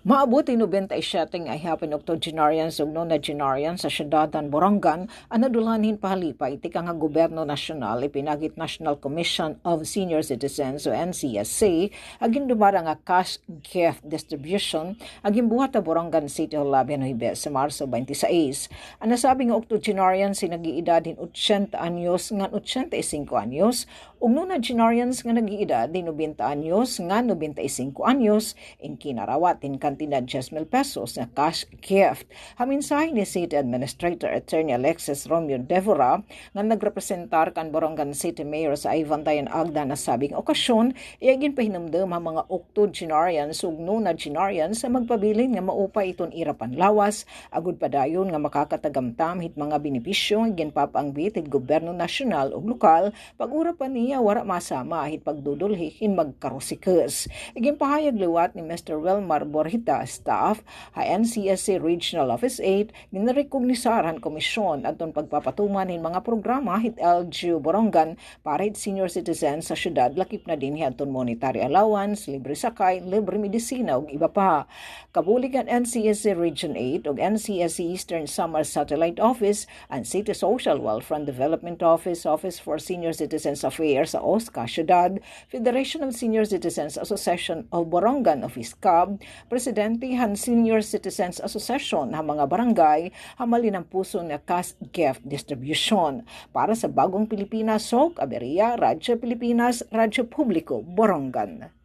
Maabuti 97 nga ihapon octogenarians ug nonagenarians sa syudadan Borongan ang nadulhanin pahalipay iti nga gobyerno nasyonal ipinagit National Commission of Senior Citizens o NCSC aging dumara nga cash gift distribution aging buhat ta Borongan City Hall Labian Nueve sa Marso 26. Ang nasabi nga octogenarians nag-iedad din 80 anyos nga 85 anyos ug nonagenarians nga nag-iedad din 90 anyos nga 95 anyos in kinarawatin kantidad 10,000 pesos na cash gift. Haminsahin ni City Administrator Attorney Alexis Romeo Devora nga nagrepresentar kan Borongan City Mayor sa Ivan Dayan Agda na sabing okasyon iyagin pahinumdum ang mga octogenarians ug nonagenarians sa magpabilin nga maupay iton irapan lawas agud padayon nga makakatagamtam hit mga benepisyo nga ginpapangbit hit gobyerno nasyonal ug lokal pag-ura pa niya wara masama hit pagdudulhi in magkarusikas. Iginpahayag liwat ni Mr. Wilmar Borhita staff ha NCSC Regional Office 8 ginarekognisaran komisyon atong pagpapatuman ng mga programa hit LGU Borongan para hit senior citizens sa syudad lakip na din atong monetary allowance, libre sakay, libre medisina ug iba pa. Kabuligan NCSC Region 8 ug NCSC Eastern Samar Satellite Office and City Social Welfare and Development Office, Office for Senior Citizens Affairs sa OSCA Syudad, Federation of Senior Citizens Association of Borongan of ISCAB, Presidente han Senior Citizens Association ng mga barangay hamalin ang puso nga cash gift distribution para sa Bagong Pilipinas, SOC, Aberia, Radyo Pilipinas, Radyo Publiko, Borongan.